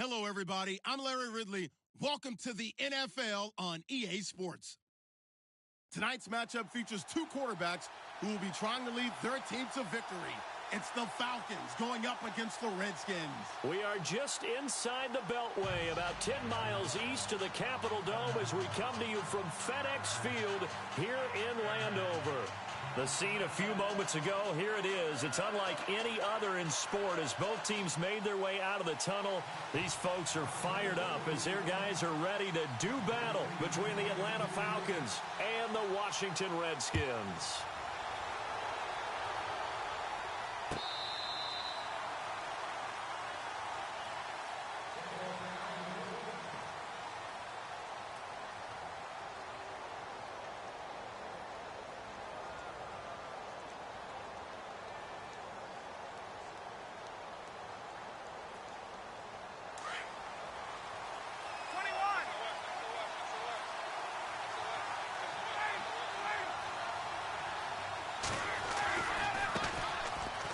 Hello, everybody. I'm Larry Ridley. Welcome to the NFL on EA Sports. Tonight's matchup features two quarterbacks who will be trying to lead their team to victory. It's the Falcons going up against the Redskins. We are just inside the Beltway, about 10 miles east of the Capitol Dome as we come to you from FedEx Field here in Landover. The scene a few moments ago, here it is. It's unlike any other in sport as both teams made their way out of the tunnel. These folks are fired up as their guys are ready to do battle between the Atlanta Falcons and the Washington Redskins.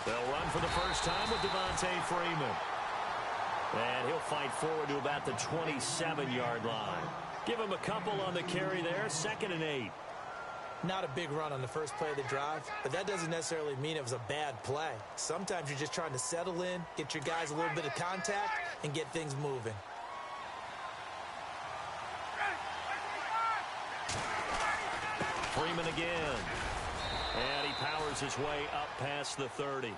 They'll run for the first time with Devontae Freeman. And he'll fight forward to about the 27-yard line. Give him a couple on the carry there, 2nd and 8. Not a big run on the first play of the drive, but that doesn't necessarily mean it was a bad play. Sometimes you're just trying to settle in, get your guys a little bit of contact, and get things moving. Freeman again. And he powers his way up past the 30.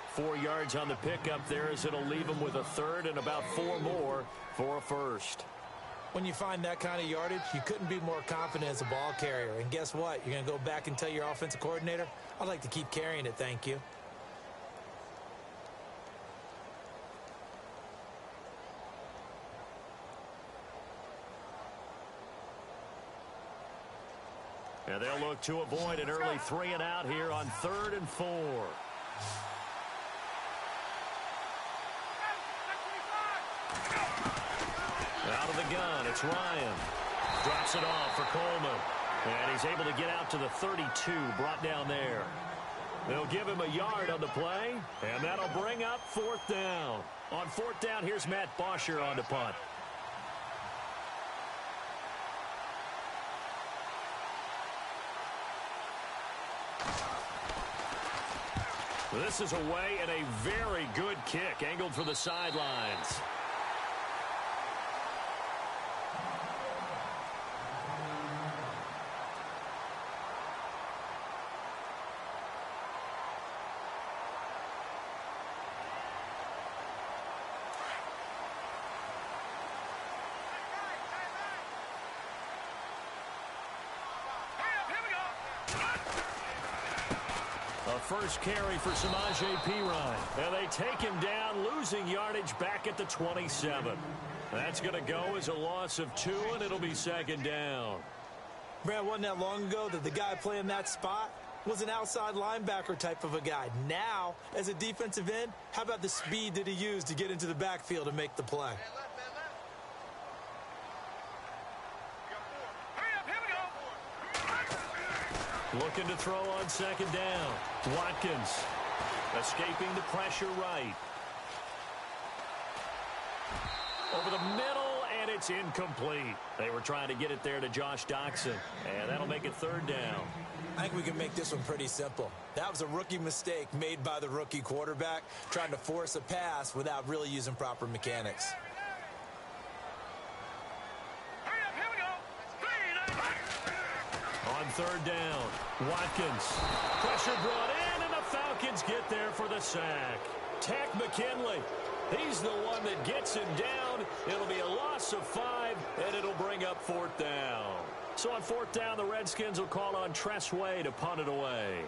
4 yards on the pickup there as it'll leave him with a third and about 4 more for a first. When you find that kind of yardage, you couldn't be more confident as a ball carrier. And guess what? You're going to go back and tell your offensive coordinator, I'd like to keep carrying it, thank you. And they'll look to avoid an early 3 and out here on 3rd and 4. Out of the gun, it's Ryan. Drops it off for Coleman. And he's able to get out to the 32, brought down there. They'll give him a yard on the play, and that'll bring up 4th down. On 4th down, here's Matt Bosher on the punt. This is away and a very good kick, angled for the sidelines. First carry for Samaje Perine. And they take him down, losing yardage back at the 27. That's going to go as a loss of 2, and it'll be 2nd down. Brad, wasn't that long ago that the guy playing that spot was an outside linebacker type of a guy? Now, as a defensive end, how about the speed that he used to get into the backfield and make the play? Looking to throw on 2nd down. Watkins escaping the pressure right. Over the middle, and it's incomplete. They were trying to get it there to Josh Doxson, and that'll make it 3rd down. I think we can make this one pretty simple. That was a rookie mistake made by the rookie quarterback, trying to force a pass without really using proper mechanics. On 3rd down, Watkins. Pressure brought in, and the Falcons get there for the sack. Tack McKinley. He's the one that gets him down. It'll be a loss of 5, and it'll bring up 4th down. So on 4th down, the Redskins will call on Tress Way to punt it away.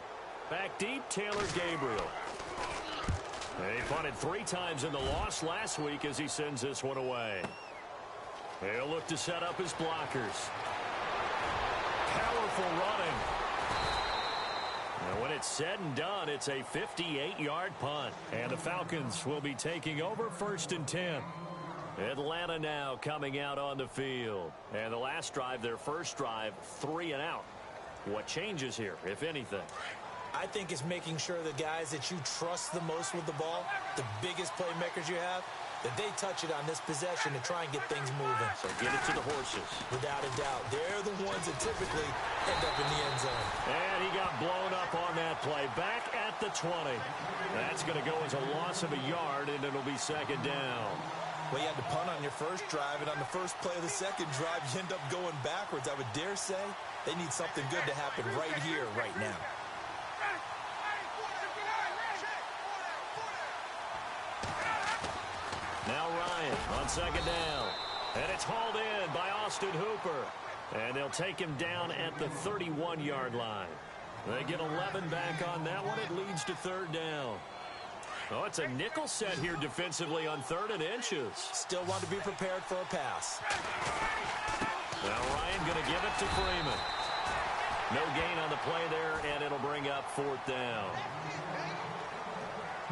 Back deep, Taylor Gabriel. He punted 3 times in the loss last week as he sends this one away. He'll look to set up his blockers. Powerful running. And when it's said and done, it's a 58-yard punt. And the Falcons will be taking over 1st and 10. Atlanta now coming out on the field. And the last drive, their first drive, 3 and out. What changes here, if anything? I think it's making sure the guys that you trust the most with the ball, the biggest playmakers you have, that they touch it on this possession to try and get things moving. So get it to the horses. Without a doubt. They're the ones that typically end up in the end zone. And he got blown up on that play. Back at the 20. That's going to go as a loss of a yard, and it'll be second down. Well, you had to punt on your first drive, and on the first play of the second drive, you end up going backwards. I would dare say they need something good to happen right here, right now. Now Ryan on second down. And it's hauled in by Austin Hooper. And they'll take him down at the 31-yard line. They get 11 back on that one. It leads to third down. Oh, it's a nickel set here defensively on 3rd and inches. Still want to be prepared for a pass. Now Ryan going to give it to Freeman. No gain on the play there, and it'll bring up 4th down.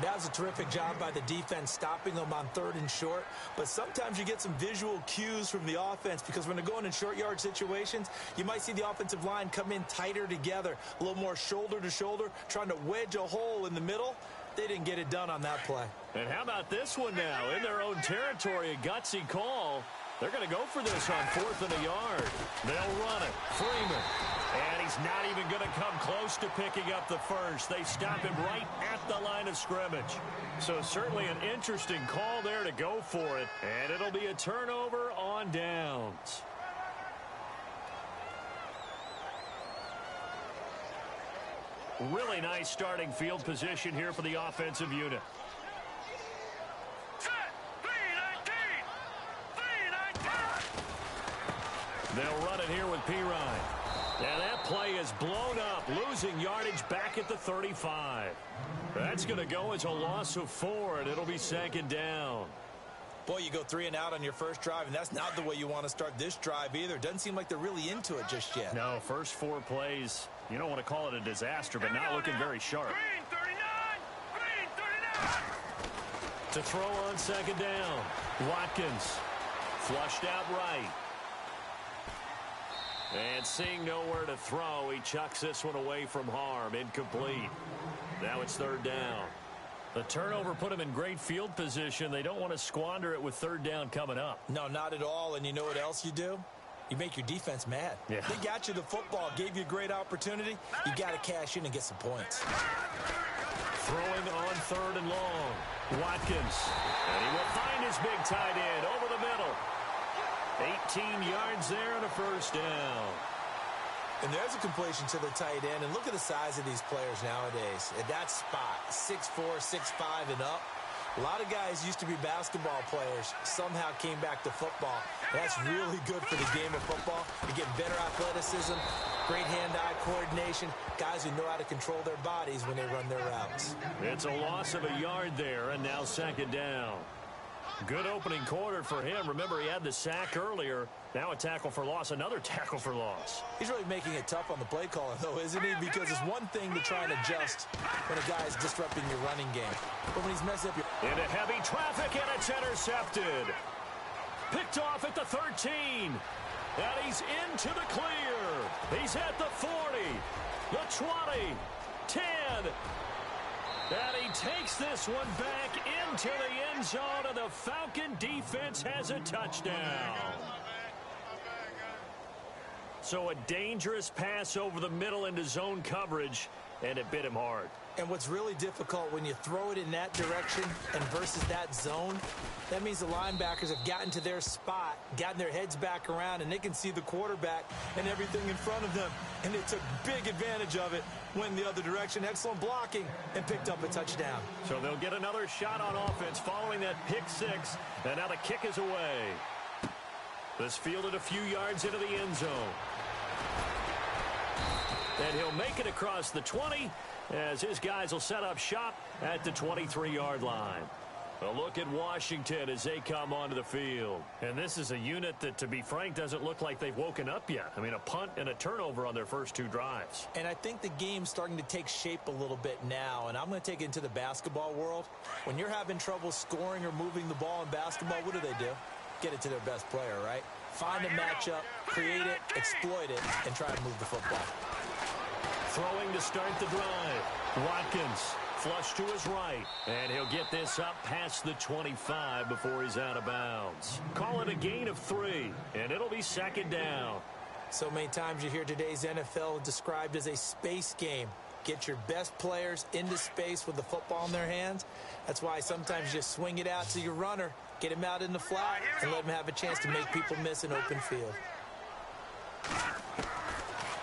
That was a terrific job by the defense stopping them on 3rd and short. But sometimes you get some visual cues from the offense because when they're going in short yard situations, you might see the offensive line come in tighter together, a little more shoulder to shoulder, trying to wedge a hole in the middle. They didn't get it done on that play. And how about this one now? In their own territory, a gutsy call. They're going to go for this on 4th and a yard. They'll run it. Freeman. And he's not even going to come close to picking up the first. They stop him right at the line of scrimmage. So certainly an interesting call there to go for it. And it'll be a turnover on downs. Really nice starting field position here for the offensive unit. They'll run it here with Pirine. And that play is blown up, losing yardage back at the 35. That's going to go as a loss of 4, and it'll be second down. Boy, you go 3 and out on your first drive, and that's not the way you want to start this drive either. Doesn't seem like they're really into it just yet. No, first 4 plays, you don't want to call it a disaster, but not looking very sharp. Green 39. To throw on second down, Watkins flushed out right. And seeing nowhere to throw, he chucks this one away from harm. Incomplete. Now it's 3rd down. The turnover put him in great field position. They don't want to squander it with 3rd down coming up. No, not at all. And you know what else you do? You make your defense mad. Yeah. They got you the football, gave you a great opportunity. You got to cash in and get some points. Throwing on 3rd and long. Watkins. And he will find his big tight end over the middle. 18 yards there and a first down. And there's a completion to the tight end. And look at the size of these players nowadays. At that spot, 6'4", 6'5", and up. A lot of guys used to be basketball players, somehow came back to football. That's really good for the game of football. You get better athleticism, great hand-eye coordination, guys who know how to control their bodies when they run their routes. It's a loss of a yard there, and now second down. Good opening quarter for him. Remember, he had the sack earlier. Now a tackle for loss, another tackle for loss. He's really making it tough on the play caller, though, isn't he? Because it's one thing to try and adjust when a guy's disrupting your running game. But when he's messing up your... Into heavy traffic, and it's intercepted. Picked off at the 13. And he's into the clear. He's at the 40, the 20, 10. And he takes this one back into the end zone, and the Falcon defense has a touchdown. So a dangerous pass over the middle into zone coverage, and it bit him hard. And what's really difficult when you throw it in that direction and versus that zone, that means the linebackers have gotten to their spot, gotten their heads back around, and they can see the quarterback and everything in front of them. And they took big advantage of it, went the other direction, excellent blocking, and picked up a touchdown. So they'll get another shot on offense following that pick six, and now the kick is away. This fielded a few yards into the end zone. And he'll make it across the 20 as his guys will set up shop at the 23-yard line. A look at Washington as they come onto the field. And this is a unit that, to be frank, doesn't look like they've woken up yet. I mean, a punt and a turnover on their first 2 drives. And I think the game's starting to take shape a little bit now, and I'm going to take it into the basketball world. When you're having trouble scoring or moving the ball in basketball, what do? Get it to their best player, right? Find a matchup, create it, exploit it, and try to move the football. Throwing to start the drive. Watkins, flush to his right. And he'll get this up past the 25 before he's out of bounds. Call it a gain of 3, and it'll be second down. So many times you hear today's NFL described as a space game. Get your best players into space with the football in their hands. That's why sometimes you just swing it out to your runner, get him out in the flat, and let him have a chance to make people miss an open field.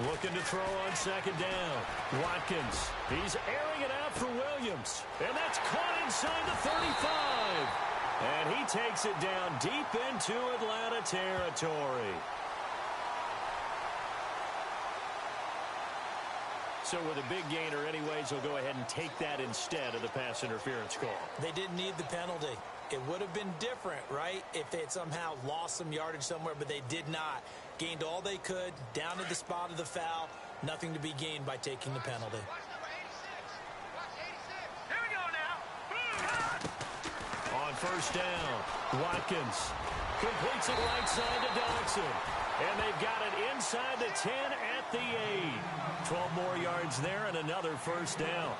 Looking to throw on second down. Watkins, he's airing it out for Williams. And that's caught inside the 35. And he takes it down deep into Atlanta territory. So with a big gainer anyways, he'll go ahead and take that instead of the pass interference call. They didn't need the penalty. It would have been different, right, if they had somehow lost some yardage somewhere, but they did not. Gained all they could, down to the spot of the foul. Nothing to be gained by taking the penalty. Here we go now. On first down, Watkins completes it right side to Dodson. And they've got it inside the 10 at the 8. 12 more yards there and another first down.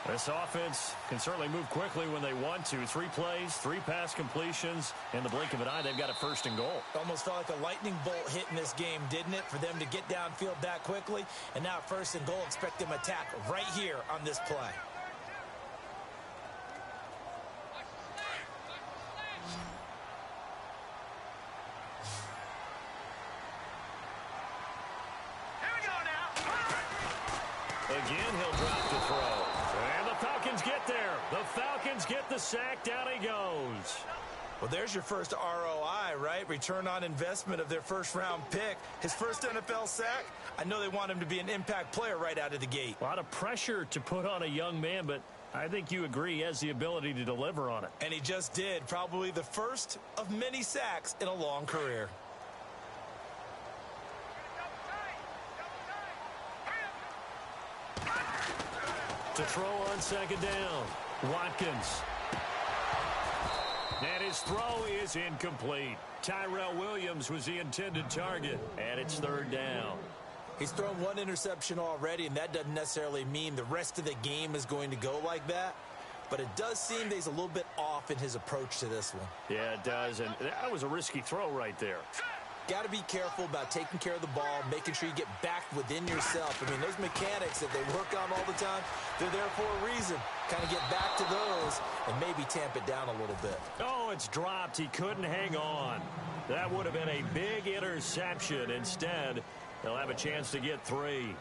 This offense can certainly move quickly when they want to. 3 plays, 3 pass completions. In the blink of an eye, they've got a first and goal. Almost felt like a lightning bolt hit in this game, didn't it? For them to get downfield that quickly. And now first and goal, expect them to attack right here on this play. Again, he'll drop the throw. And the Falcons get there. The Falcons get the sack. Down he goes. Well, there's your first ROI, right? Return on investment of their first-round pick. His first NFL sack. I know they want him to be an impact player right out of the gate. A lot of pressure to put on a young man, but I think you agree he has the ability to deliver on it. And he just did. Probably the first of many sacks in a long career. To throw on second down, Watkins. And his throw is incomplete. Tyrell Williams was the intended target, and it's third down. He's thrown 1 interception already, and that doesn't necessarily mean the rest of the game is going to go like that. But it does seem that he's a little bit off in his approach to this one. Yeah, it does, and that was a risky throw right there. Got to be careful about taking care of the ball, making sure you get back within yourself. I mean, those mechanics that they work on all the time, they're there for a reason. Kind of get back to those and maybe tamp it down a little bit. Oh, it's dropped. He couldn't hang on. That would have been a big interception. Instead, they'll have a chance to get 3.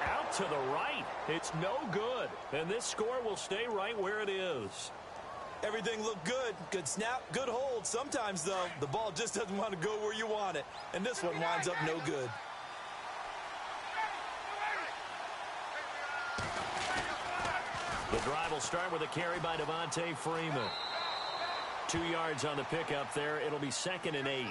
Out to the right. It's no good. And this score will stay right where it is. Everything looked good. Good snap, good hold. Sometimes, though, the ball just doesn't want to go where you want it. And this one winds up no good. The drive will start with a carry by Devontae Freeman. 2 yards on the pickup there. It'll be 2nd and 8.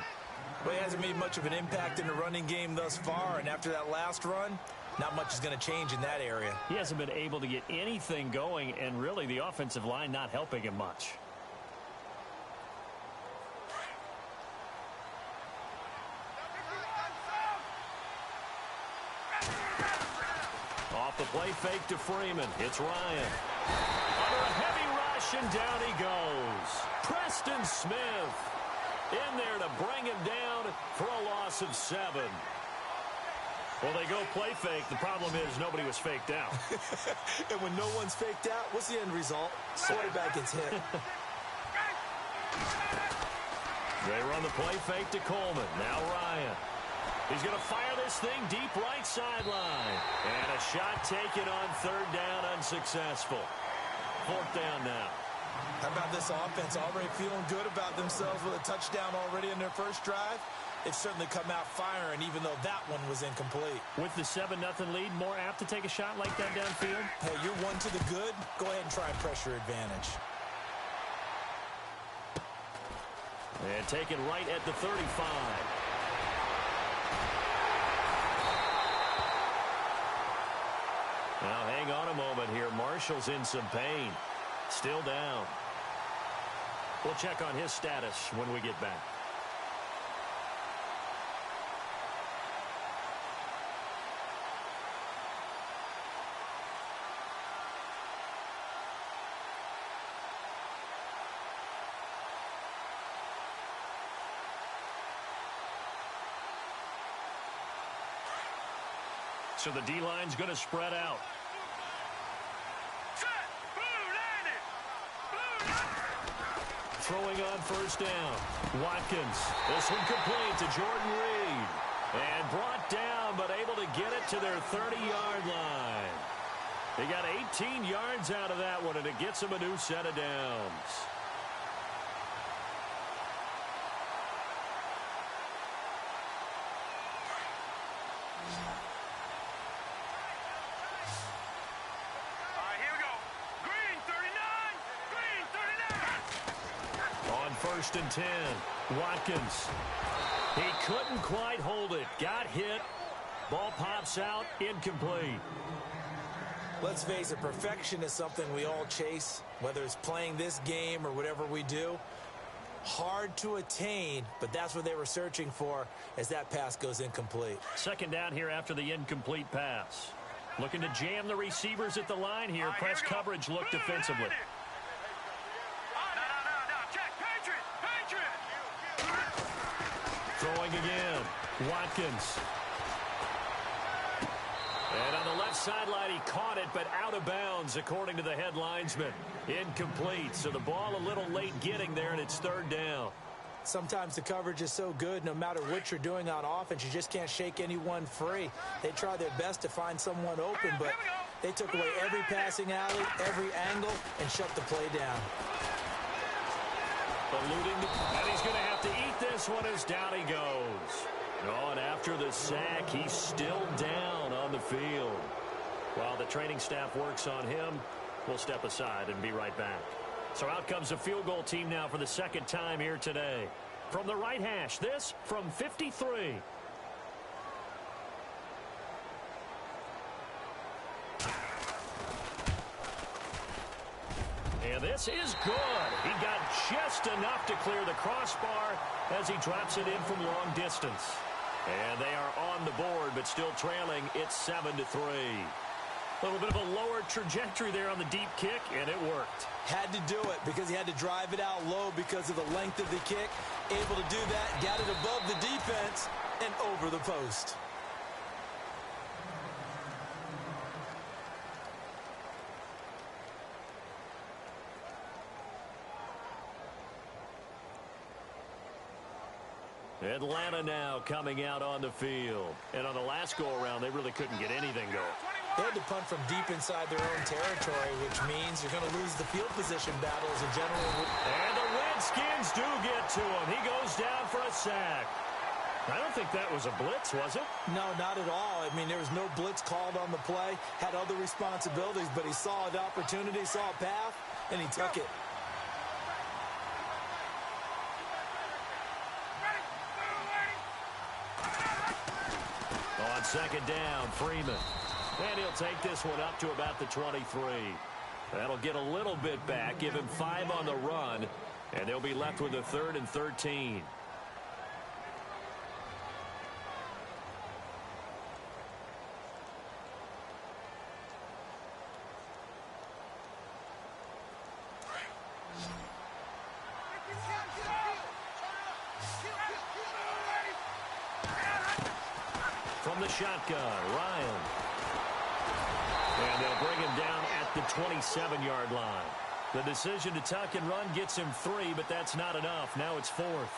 Well, he hasn't made much of an impact in the running game thus far. And after that last run, not much is going to change in that area. He hasn't been able to get anything going, and really the offensive line not helping him much. Off the play fake to Freeman. It's Ryan. Under a heavy rush, and down he goes. Preston Smith in there to bring him down for a loss of 7. Well, they go play fake. The problem is nobody was faked out. And when no one's faked out, what's the end result? Quarterback gets hit. They run the play fake to Coleman. Now Ryan. He's going to fire this thing deep right sideline. And a shot taken on 3rd down, unsuccessful. 4th down now. How about this offense already feeling good about themselves with a touchdown already in their first drive? They've certainly come out firing, even though that one was incomplete. With the 7-0 lead, more apt to take a shot like that downfield? Hey, you're 1 to the good. Go ahead and try and pressure advantage. And taken right at the 35. Now hang on a moment here. Marshall's in some pain. Still down. We'll check on his status when we get back. So the D-line's going to spread out. Throwing on first down. Watkins. This one complete to Jordan Reed. And brought down, but able to get it to their 30-yard line. They got 18 yards out of that one, and it gets them a new set of downs. First and 10. Watkins. He couldn't quite hold it. Got hit. Ball pops out. Incomplete. Let's face it, perfection is something we all chase, whether it's playing this game or whatever we do. Hard to attain, but that's what they were searching for as that pass goes incomplete. Second down here after the incomplete pass. Looking to jam the receivers at the line here. Press coverage look defensively. Throwing again. Watkins. And on the left sideline, he caught it, but out of bounds, according to the head linesman. Incomplete. So the ball a little late getting there, and it's third down. Sometimes the coverage is so good, no matter what you're doing on offense, you just can't shake anyone free. They try their best to find someone open, but they took away every passing alley, every angle, and shut the play down. Eluding, and he's going to have to eat this one as down he goes. Oh, and after the sack, he's still down on the field. While the training staff works on him, we'll step aside and be right back. So out comes the field goal team now for the second time here today. From the right hash, this from 53. And this is good. He got just enough to clear the crossbar as he drops it in from long distance. And they are on the board, but still trailing. It's 7-3. A little bit of a lower trajectory there on the deep kick, and it worked. Had to do it because he had to drive it out low because of the length of the kick. Able to do that, got it above the defense and over the post. Atlanta now coming out on the field. And on the last go-around, they really couldn't get anything going. They had to punt from deep inside their own territory, which means you're going to lose the field position battle as a general. And the Redskins do get to him. He goes down for a sack. I don't think that was a blitz, was it? No, not at all. I mean, there was no blitz called on the play. Had other responsibilities, but he saw an opportunity, saw a path, and he took it. On second down, Freeman. And he'll take this one up to about the 23. That'll get a little bit back, give him 5 on the run, and they'll be left with a 3rd and 13. From the shotgun, Ryan. And they'll bring him down at the 27-yard line. The decision to tuck and run gets him 3, but that's not enough. Now it's 4th.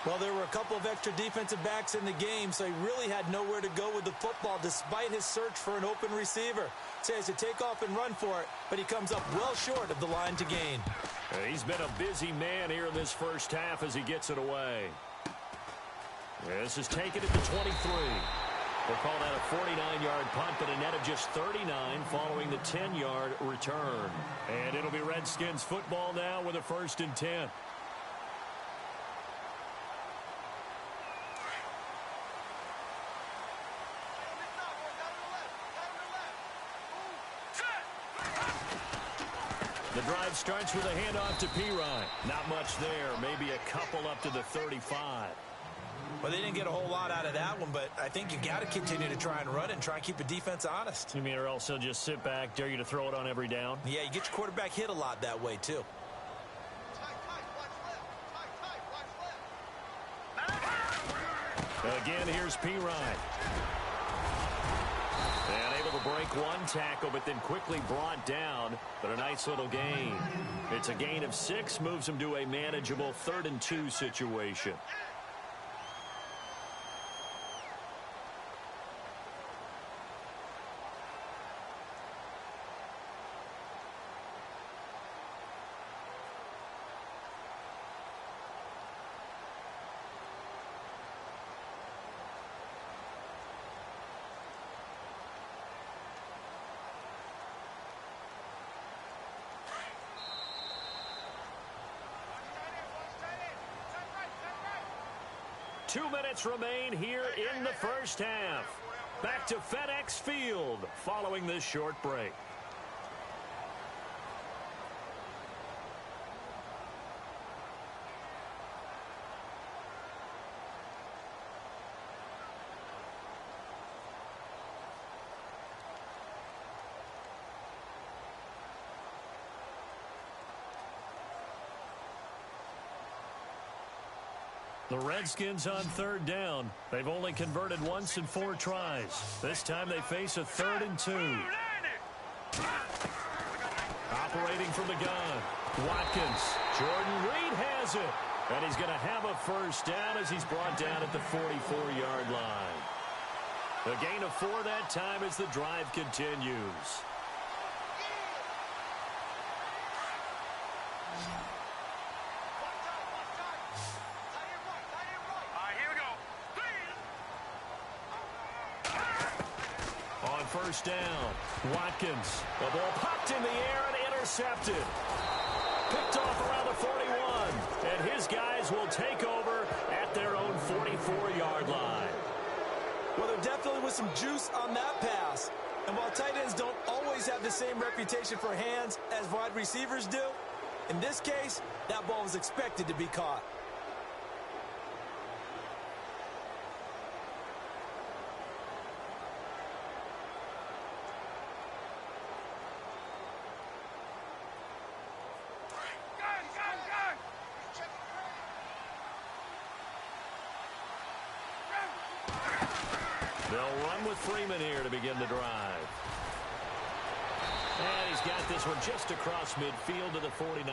Well, there were a couple of extra defensive backs in the game, so he really had nowhere to go with the football despite his search for an open receiver. So he has to take off and run for it, but he comes up well short of the line to gain. He's been a busy man here in this first half as he gets it away. This is taken at the 23. We'll call that a 49-yard punt, but a net of just 39 following the 10-yard return. And it'll be Redskins football now with a 1st and 10. The the drive starts with a handoff to Pirine. Not much there. Maybe a couple up to the 35. Well, they didn't get a whole lot out of that one, but I think you got to continue to try and run it and try and keep the defense honest. You mean, or else they'll just sit back, dare you to throw it on every down? Yeah, you get your quarterback hit a lot that way, too. Again, here's Pirine. And able to break one tackle, but then quickly brought down. But a nice little gain. It's a gain of 6, moves them to a manageable 3rd and 2 situation. Two minutes remain here in the first half. Back to FedEx Field following this short break. The Redskins on 3rd down. They've only converted once in 4 tries. This time they face a 3rd and 2. Operating from the gun. Watkins. Jordan Reed has it. And he's going to have a first down as he's brought down at the 44-yard line. A gain of 4 that time as the drive continues. First down. Watkins. The ball popped in the air and intercepted. Picked off around the 41. And his guys will take over at their own 44-yard line. Well, there definitely was some juice on that pass. And while tight ends don't always have the same reputation for hands as wide receivers do, in this case, that ball was expected to be caught. They'll run with Freeman here to begin the drive. And he's got this one just across midfield to the 49.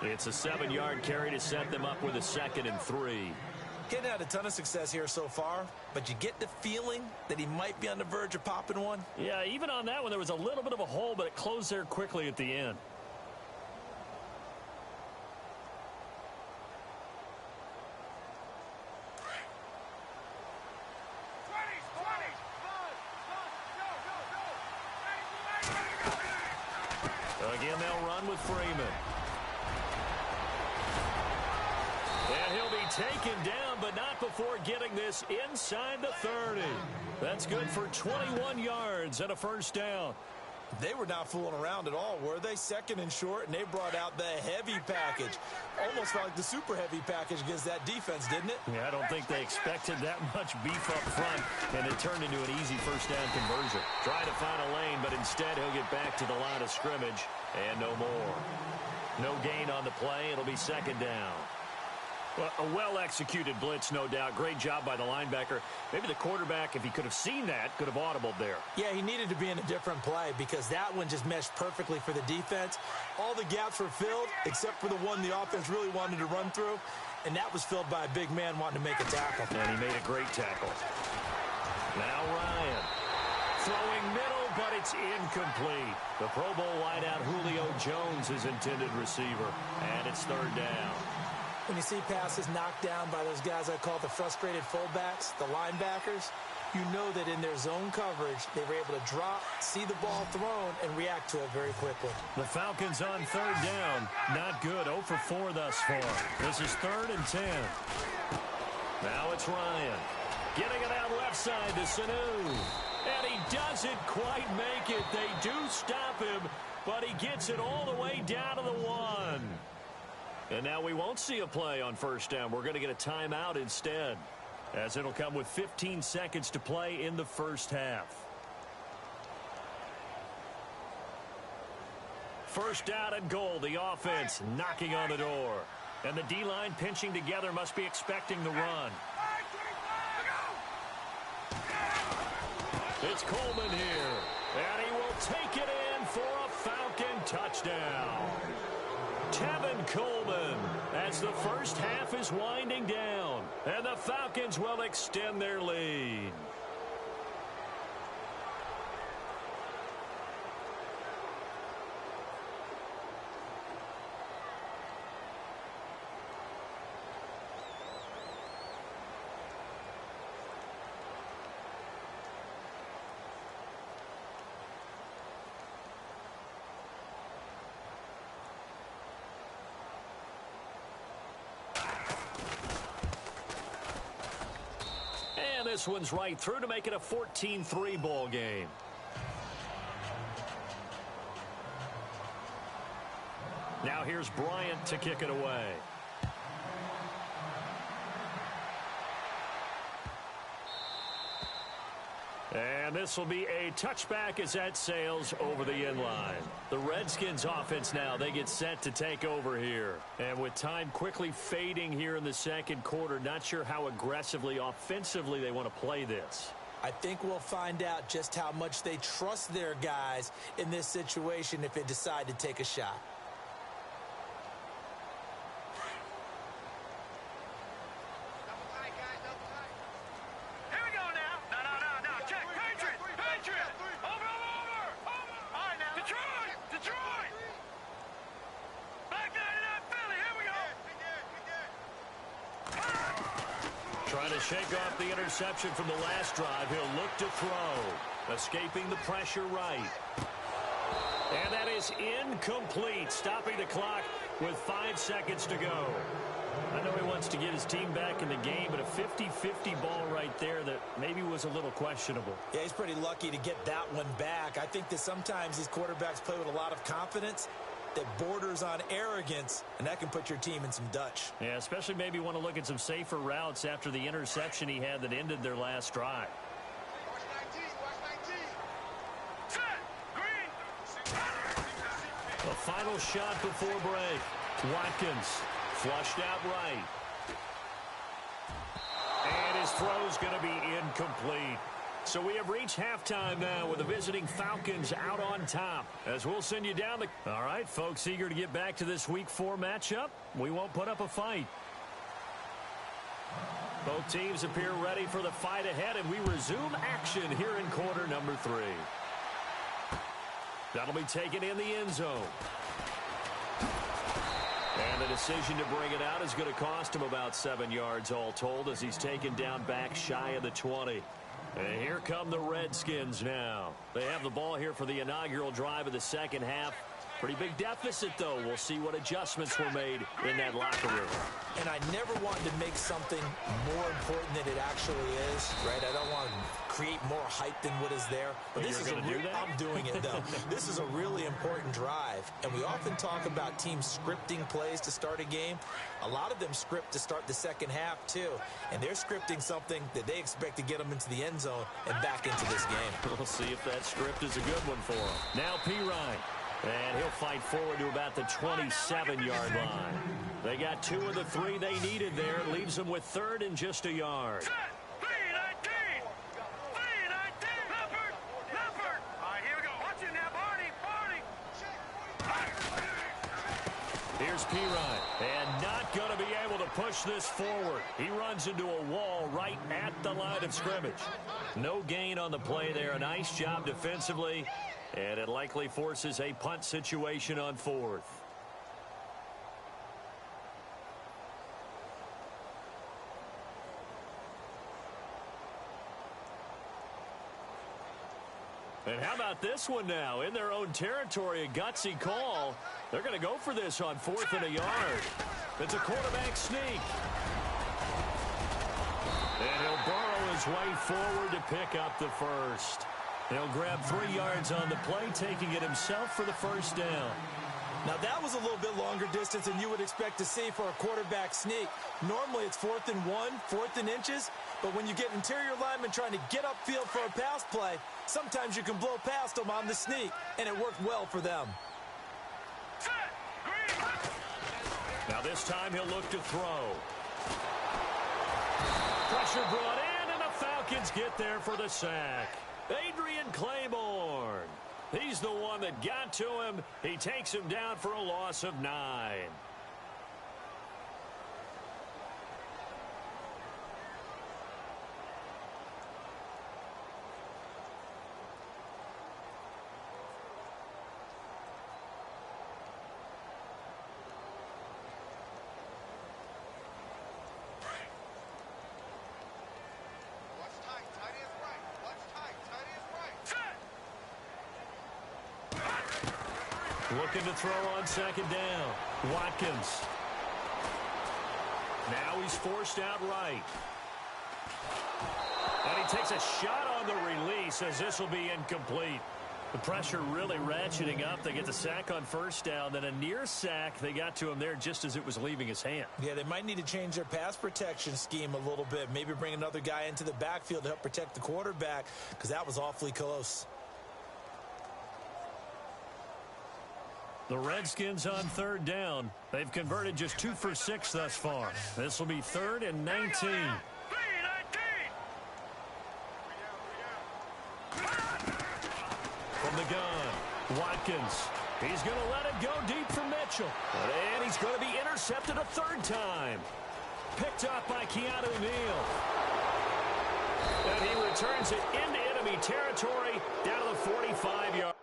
It's a 7-yard carry to set them up with a 2nd and 3. Getting had a ton of success here so far, but you get the feeling that he might be on the verge of popping one. Yeah, even on that one, there was a little bit of a hole, but it closed there quickly at the end. Again, they'll run with Freeman. And he'll be taken down, but not before getting this inside the 30. That's good for 21 yards and a first down. They were not fooling around at all, were they? 2nd and short, and they brought out the heavy package. Almost felt like the super heavy package against that defense, didn't it? Yeah, I don't think they expected that much beef up front, and it turned into an easy first down conversion. Trying to find a lane, but instead he'll get back to the line of scrimmage, and no more. No gain on the play. It'll be 2nd down. Well, a well-executed blitz, no doubt. Great job by the linebacker. Maybe the quarterback, if he could have seen that, could have audibled there. Yeah, he needed to be in a different play because that one just meshed perfectly for the defense. All the gaps were filled except for the one the offense really wanted to run through, and that was filled by a big man wanting to make a tackle. And he made a great tackle. Now Ryan. Throwing middle, but it's incomplete. The Pro Bowl wideout Julio Jones is intended receiver, and it's 3rd down. When you see passes knocked down by those guys I call the frustrated fullbacks, the linebackers, you know that in their zone coverage, they were able to drop, see the ball thrown, and react to it very quickly. The Falcons on 3rd down. Not good. 0 for 4 thus far. This is 3rd and 10. Now it's Ryan. Getting it out left side to Sanu. And he doesn't quite make it. They do stop him but he gets it all the way down to the 1. And now we won't see a play on first down. We're going to get a timeout instead, as it'll come with 15 seconds to play in the first half. First down and goal. The offense knocking on the door. And the D-line pinching together must be expecting the run. It's Coleman here. And he will take it in for a Falcon touchdown. Tevin Coleman, as the first half is winding down. And the Falcons will extend their lead. This one's right through to make it a 14-3 ball game. Now here's Bryant to kick it away. And this will be a touchback as that sails over the end line. The Redskins offense now, they get set to take over here. And with time quickly fading here in the second quarter, not sure how aggressively, offensively they want to play this. I think we'll find out just how much they trust their guys in this situation if they decide to take a shot. Shake off the interception from the last drive. He'll look to throw. Escaping the pressure right. And that is incomplete. Stopping the clock with 5 seconds to go. I know he wants to get his team back in the game, but a 50-50 ball right there that maybe was a little questionable. Yeah, he's pretty lucky to get that one back. I think that sometimes these quarterbacks play with a lot of confidence that borders on arrogance, and that can put your team in some Dutch. Yeah, especially maybe want to look at some safer routes after the interception he had that ended their last drive. A final shot before break. Watkins flushed out right. And his throw's going to be incomplete. So we have reached halftime now with the visiting Falcons out on top. As we'll send you down the... All right, folks, eager to get back to this Week 4 matchup. We won't put up a fight. Both teams appear ready for the fight ahead, and we resume action here in quarter number 3. That'll be taken in the end zone. And the decision to bring it out is going to cost him about 7 yards all told as he's taken down back shy of the 20. And here come the Redskins now. They have the ball here for the inaugural drive of the second half. Pretty big deficit, though. We'll see what adjustments were made in that locker room. And I never wanted to make something more important than it actually is, right? I don't want to create more hype than what is there. But this is I'm doing it, though. This is a really important drive. And we often talk about teams scripting plays to start a game. A lot of them script to start the second half, too. And they're scripting something that they expect to get them into the end zone and back into this game. We'll see if that script is a good one for them. Now P-Ryan. And he'll fight forward to about the 27-yard line. They got 2 of the 3 they needed there. It leaves them with 3rd and just a yard. Here's P-Ryan, and not going to be able to push this forward. He runs into a wall right at the line of scrimmage. No gain on the play there. A nice job defensively. And it likely forces a punt situation on 4th. And how about this one now? In their own territory, a gutsy call. They're going to go for this on 4th and a yard. It's a quarterback sneak. And he'll burrow his way forward to pick up the first. He'll grab 3 yards on the play, taking it himself for the first down. Now, that was a little bit longer distance than you would expect to see for a quarterback sneak. Normally, it's 4th and 1, 4th and inches, but when you get interior linemen trying to get upfield for a pass play, sometimes you can blow past them on the sneak, and it worked well for them. Now this time he'll look to throw. Pressure brought in, and the Falcons get there for the sack. Adrian Claiborne. He's the one that got to him. He takes him down for a loss of 9. Looking to throw on 2nd down. Watkins. Now he's forced out right. And he takes a shot on the release as this will be incomplete. The pressure really ratcheting up. They get the sack on 1st down. Then a near sack. They got to him there just as it was leaving his hand. Yeah, they might need to change their pass protection scheme a little bit. Maybe bring another guy into the backfield to help protect the quarterback, because that was awfully close. The Redskins on 3rd down. They've converted just 2 for 6 thus far. This will be 3rd and 19. From the gun, Watkins. He's going to let it go deep for Mitchell. And he's going to be intercepted a 3rd time. Picked up by Keanu Neal. And he returns it into enemy territory down to the 45-yard.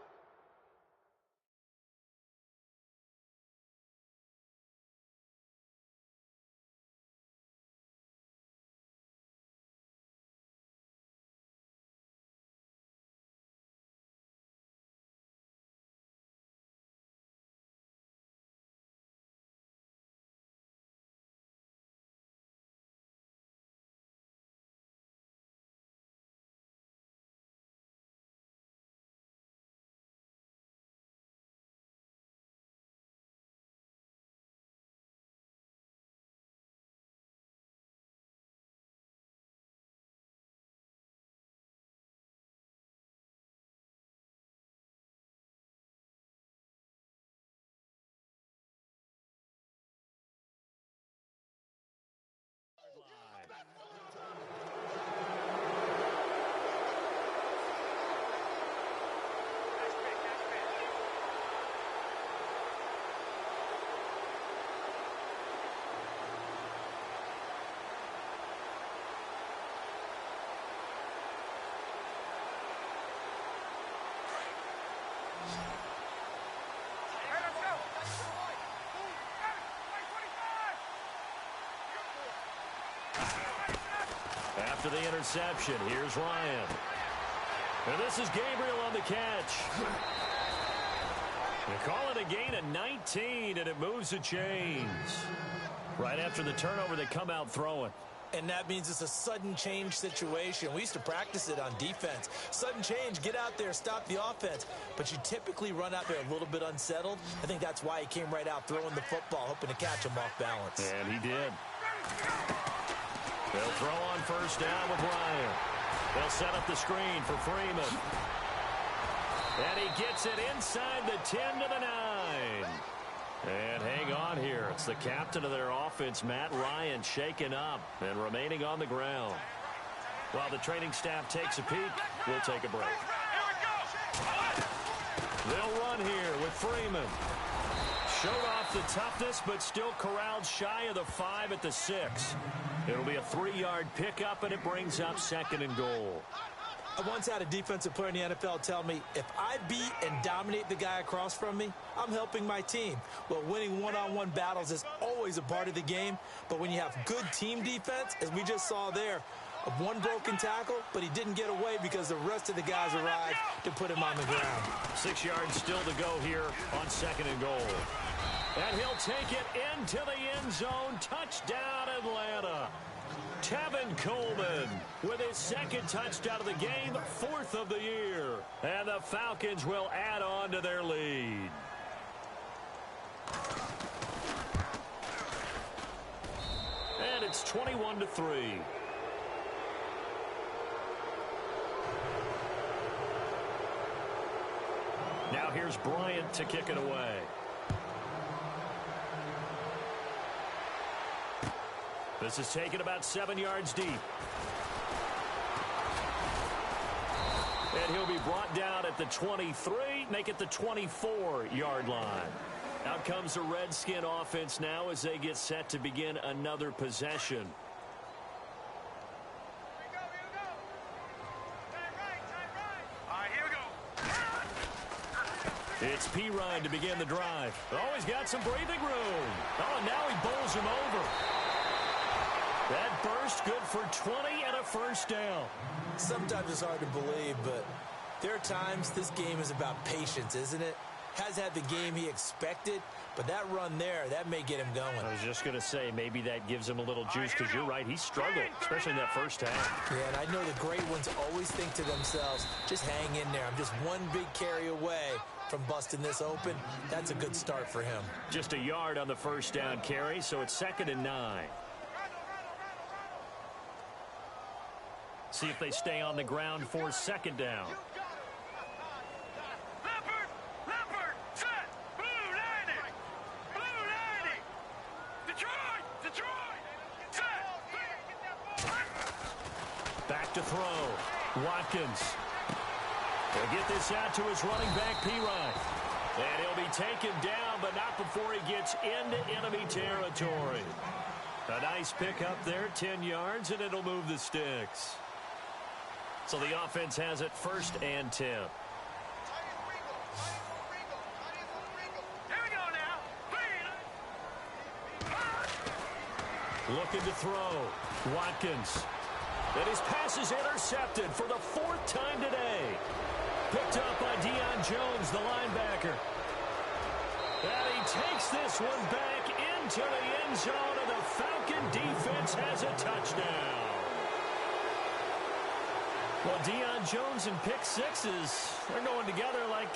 After the interception, here's Ryan. And this is Gabriel on the catch. They call it a gain of 19, and it moves the chains. Right after the turnover, they come out throwing. And that means it's a sudden change situation. We used to practice it on defense. Sudden change, get out there, stop the offense. But you typically run out there a little bit unsettled. I think that's why he came right out throwing the football, hoping to catch him off balance. And he did. They'll throw on 1st down with Ryan. They'll set up the screen for Freeman. And he gets it inside the 10 to the 9. And hang on here. It's the captain of their offense, Matt Ryan, shaken up and remaining on the ground. While the training staff takes a peek, we'll take a break. They'll run here with Freeman. Showed off the toughness, but still corralled shy of the 5 at the 6. It'll be a 3-yard pickup, and it brings up 2nd and goal. I once had a defensive player in the NFL tell me, if I beat and dominate the guy across from me, I'm helping my team. Well, winning one-on-one battles is always a part of the game, but when you have good team defense, as we just saw there, one broken tackle, but he didn't get away because the rest of the guys arrived to put him on the ground. 6 yards still to go here on 2nd and goal. And he'll take it into the end zone. Touchdown, Atlanta. Tevin Coleman with his second touchdown of the game, 4th of the year. And the Falcons will add on to their lead. And it's 21-3. Now here's Bryant to kick it away. This is taken about 7 yards deep. And he'll be brought down at the 23, make it the 24-yard line. Out comes the Redskin offense now as they get set to begin another possession. It's Pirine to begin the drive. Oh, he's got some breathing room. Oh, and now he bowls him over. That burst good for 20 and a first down. Sometimes it's hard to believe, but there are times this game is about patience, isn't it? Has had the game he expected, but that run there, that may get him going. I was just going to say, maybe that gives him a little juice, because you're right, he struggled, especially in that first half. Yeah, and I know the great ones always think to themselves, just hang in there. I'm just one big carry away from busting this open. That's a good start for him. Just a yard on the first down carry, so it's 2nd and 9. See if they stay on the ground for 2nd down. Leopard, set, blue 90, Detroit, set. Back to throw. Watkins. He'll get this out to his running back, Pirine. And he'll be taken down, but not before he gets into enemy territory. A nice pickup there, 10 yards, and it'll move the sticks. So the offense has it 1st and 10. Here we go now. Looking to throw. Watkins. And his pass is intercepted for the 4th time today. Picked up by Deion Jones, the linebacker. And he takes this one back into the end zone, and the Falcon defense has a touchdown. Well, Deion Jones and pick sixes, they're going together like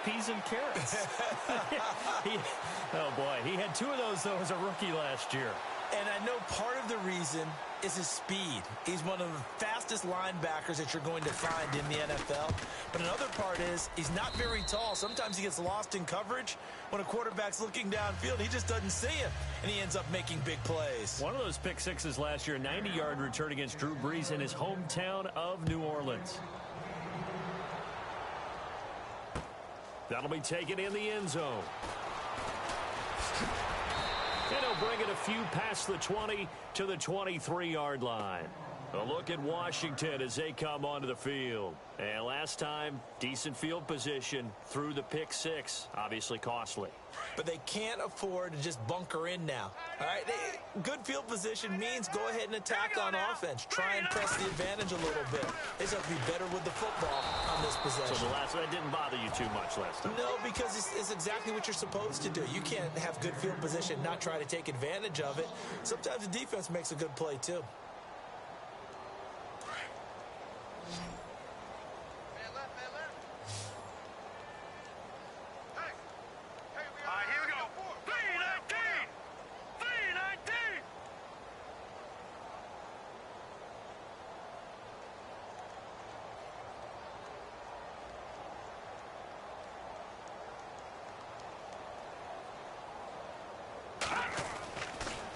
peas and carrots. Oh, boy, he had 2 of those, though, as a rookie last year. And I know part of the reason is his speed. He's one of the fastest linebackers that you're going to find in the NFL. But another part is he's not very tall. Sometimes he gets lost in coverage. When a quarterback's looking downfield, he just doesn't see him, and he ends up making big plays. One of those pick sixes last year, 90-yard return against Drew Brees in his hometown of New Orleans. That'll be taken in the end zone. And he'll bring it a few past the 20 to the 23-yard line. A look at Washington as they come onto the field. And last time, decent field position through the pick six. Obviously costly. But they can't afford to just bunker in now. All right, good field position means go ahead and attack on offense. Try and press the advantage a little bit. They just have to be better with the football on this possession. So that didn't bother you too much last time? No, because it's exactly what you're supposed to do. You can't have good field position and not try to take advantage of it. Sometimes the defense makes a good play, too.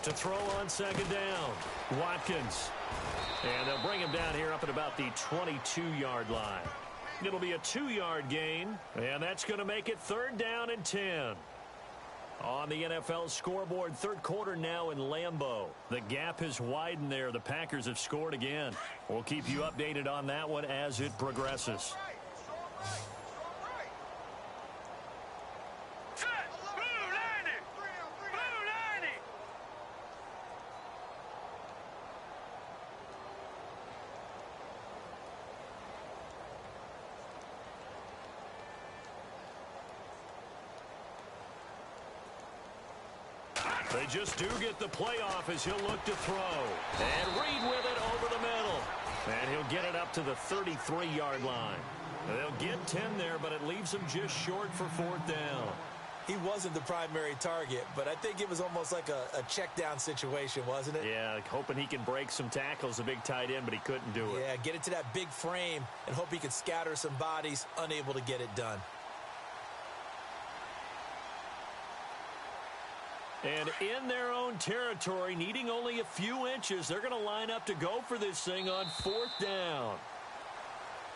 To throw on 2nd down, Watkins. And they'll bring him down here up at about the 22-yard line. It'll be a 2-yard gain, and that's going to make it 3rd down and 10. On the NFL scoreboard, 3rd quarter now in Lambeau. The gap has widened there. The Packers have scored again. We'll keep you updated on that one as it progresses. They just do get the playoff as he'll look to throw. And Reed with it get it up to the 33-yard line. They'll get 10 there, but it leaves them just short for 4th down. He wasn't the primary target, but I think it was almost like a check down situation, wasn't it? Yeah, hoping he can break some tackles, a big tight end, but he couldn't do it. Yeah, get it to that big frame and hope he could scatter some bodies, unable to get it done. And in their own territory, needing only a few inches, they're going to line up to go for this thing on 4th down.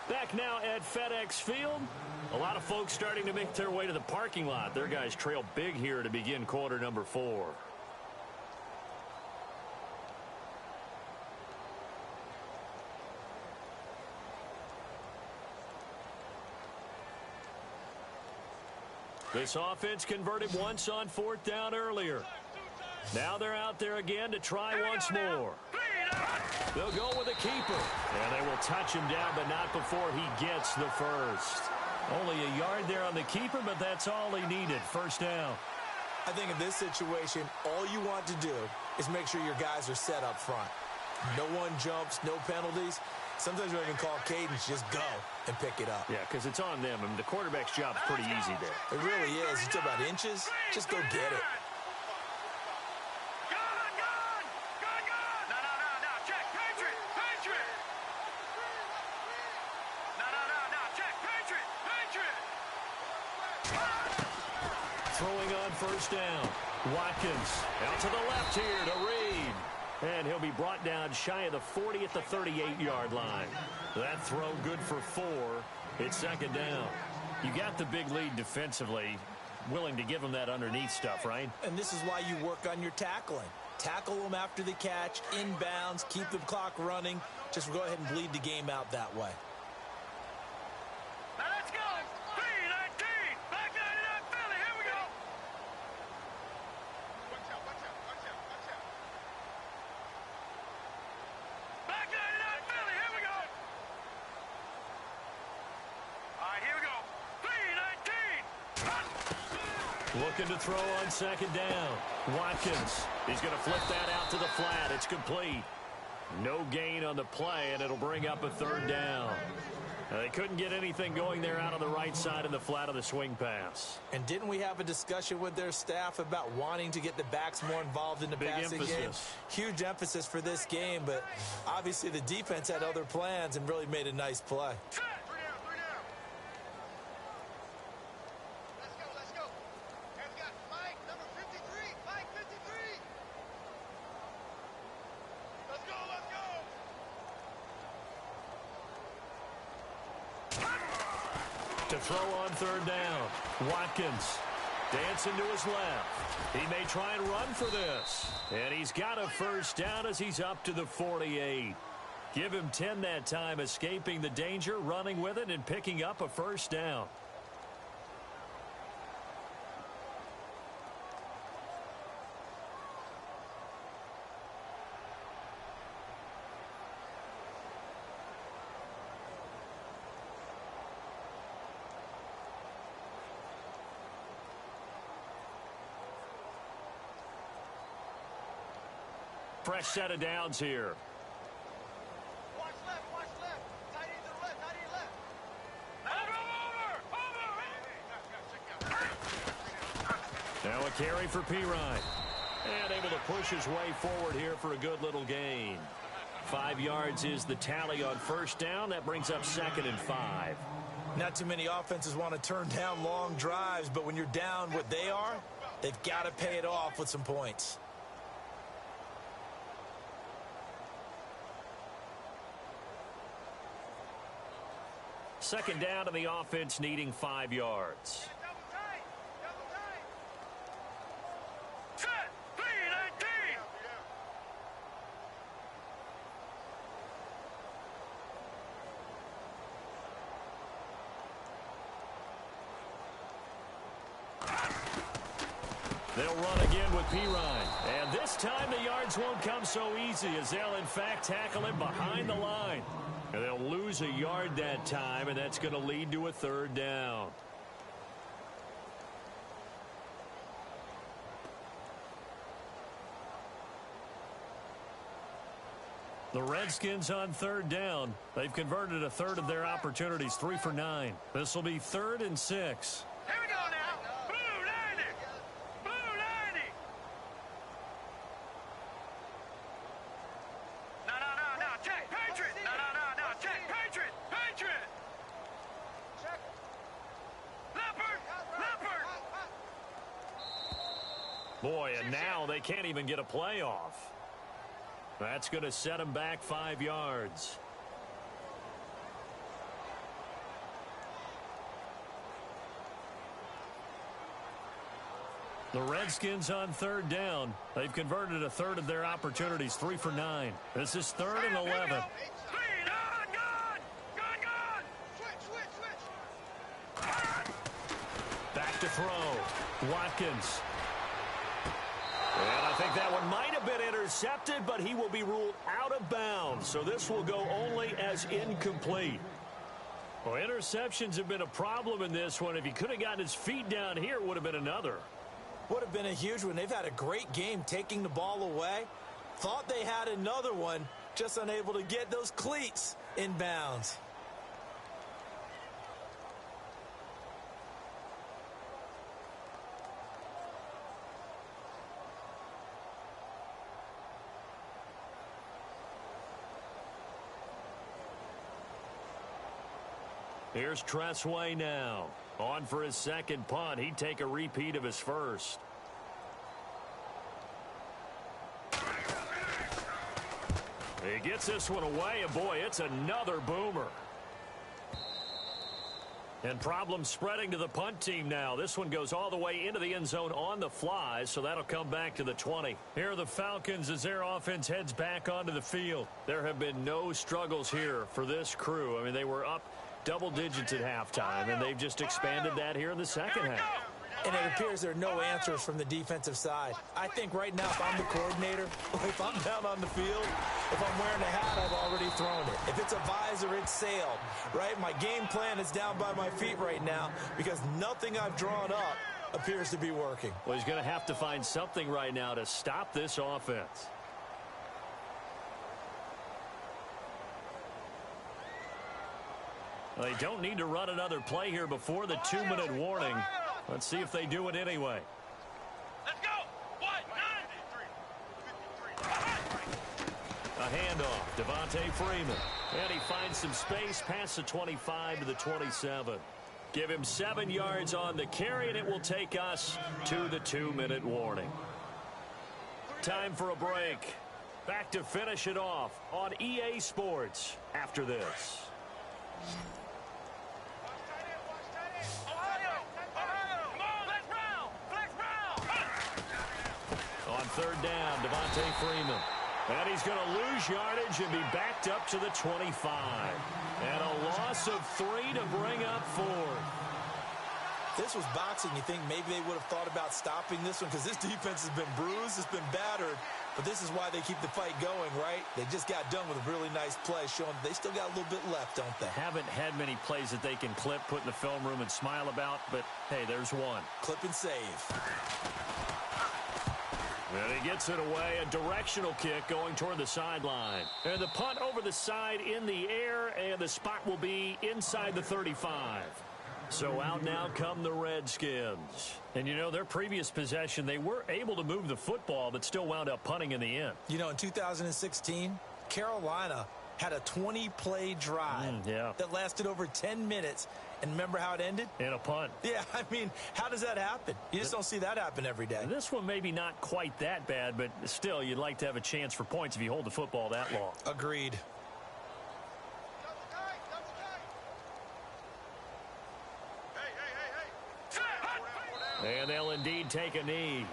Back now at FedEx Field. A lot of folks starting to make their way to the parking lot. Their guys trail big here to begin quarter number 4. This offense converted once on 4th down earlier. Now they're out there again to try once more. They'll go with a keeper. And they will touch him down, but not before he gets the first. Only a yard there on the keeper, but that's all he needed. 1st down. I think in this situation, all you want to do is make sure your guys are set up front. No one jumps, no penalties. Sometimes we don't even call cadence, just go and pick it up. Yeah, because it's on them. I mean, the quarterback's job is pretty easy there. It really is. It's about inches. Just go get it. Throwing on 1st down. Watkins out to the left here to Reed. And he'll be brought down shy of the 40 at the 38-yard line. That throw good for 4. It's 2nd down. You got the big lead defensively. Willing to give them that underneath stuff, right? And this is why you work on your tackling. Tackle them after the catch, inbounds, keep the clock running. Just go ahead and bleed the game out that way. Now let's go. 3-19. Back 99 Philly. Here we go. Watch out, watch out, watch out, watch out. Back 99 Philly. Here we go. All right, here we go. 3-19. Looking to throw on 2nd down. Watkins. He's going to flip that out to the flat. It's complete. No gain on the play, and it'll bring up a 3rd down. They couldn't get anything going there out on the right side of the flat of the swing pass. And didn't we have a discussion with their staff about wanting to get the backs more involved in the passing game? Huge emphasis for this game, but obviously the defense had other plans and really made a nice play. To throw on 3rd down. Watkins dancing to his left. He may try and run for this. And he's got a 1st down as he's up to the 48. Give him 10 that time, escaping the danger, running with it, and picking up a 1st down. Fresh set of downs here. Watch left, watch left. Tight end to the left, tight end left. Now a carry for Pirine. And able to push his way forward here for a good little gain. 5 yards is the tally on 1st down. That brings up 2nd and 5. Not too many offenses want to turn down long drives, but when you're down what they are, they've got to pay it off with some points. Second down to the offense, needing 5 yards. Set. 3-19. They'll run again with Pirine. And this time the yards won't come so easy as they'll, in fact, tackle him behind the line. And they'll lose a yard that time, and that's going to lead to a 3rd down. The Redskins on third down. They've converted a third of their opportunities, 3 for 9. This will be 3rd and 6. Here we go now. Blue 90. Blue 90. No. Check. Patriot. No. Check. Patriot. Check. Leopard. Boy, and now they can't even get a play off. That's going to set them back 5 yards. The Redskins on third down. They've converted a third of their opportunities, 3 for 9. This is 3rd and 11. Gun. Switch. Back to throw. Watkins. And I think that one might have been intercepted, but he will be ruled out of bounds. So this will go only as incomplete. Well, interceptions have been a problem in this one. If he could have gotten his feet down here, it would have been another. Would have been a huge one. They've had a great game taking the ball away. Thought they had another one, just unable to get those cleats in bounds. Here's Tressway now. On for his second punt. He'd take a repeat of his first. He gets this one away, and boy, it's another boomer. And problems spreading to the punt team now. This one goes all the way into the end zone on the fly, so that'll come back to the 20. Here are the Falcons as their offense heads back onto the field. There have been no struggles here for this crew. I mean, they were up double digits at halftime, and they've just expanded that here in the second half. And it appears there are no answers from the defensive side. I think right now, if I'm the coordinator, if I'm down on the field, if I'm wearing a hat, I've already thrown it. If it's a visor, it's sailed, right? My game plan is down by my feet right now because nothing I've drawn up appears to be working. Well, he's going to have to find something right now to stop this offense. They don't need to run another play here before the 2-minute warning. Let's see if they do it anyway. Let's go. What? 93. A handoff. Devontae Freeman. And he finds some space past the 25 to the 27. Give him 7 yards on the carry, and it will take us to the 2-minute warning. Time for a break. Back to finish it off on EA Sports after this. On third down, Devontae Freeman. And he's going to lose yardage and be backed up to the 25. And a loss of 3 to bring up 4. This was boxing. You think maybe they would have thought about stopping this one because this defense has been bruised, it's been battered. But this is why they keep the fight going, right? They just got done with a really nice play, showing they still got a little bit left, don't they? Haven't had many plays that they can clip, put in the film room, and smile about. But, hey, there's one. Clip and save. And he gets it away, a directional kick going toward the sideline. And the punt over the side in the air, and the spot will be inside the 35. So out now come the Redskins. And, you know, their previous possession, they were able to move the football, but still wound up punting in the end. You know, in 2016, Carolina had a 20-play drive that lasted over 10 minutes. And remember how it ended? In a punt. Yeah, I mean, how does that happen? You just don't see that happen every day. This one maybe not quite that bad, but still, you'd like to have a chance for points if you hold the football that long. Agreed. And they'll indeed take a knee.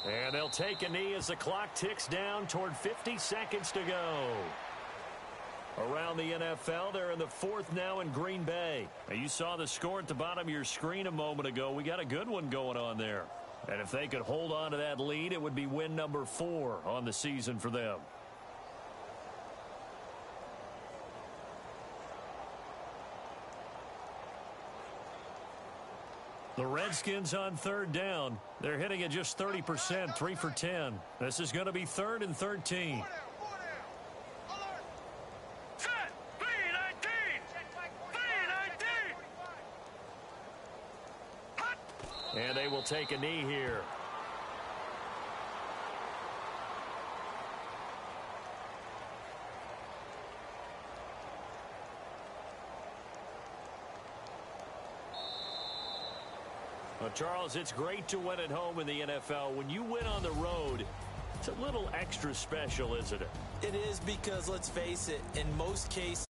And they'll take a knee as the clock ticks down toward 50 seconds to go. Around the NFL, they're in the fourth now in Green Bay. Now, you saw the score at the bottom of your screen a moment ago. We got a good one going on there. And if they could hold on to that lead, it would be win number 4 on the season for them. The Redskins on third down. They're hitting at just 30%, 3 for 10. This is going to be 3rd and 13. And they will take a knee here. Well, Charles, it's great to win at home in the NFL. When you win on the road, it's a little extra special, isn't it? It is because, let's face it, in most cases,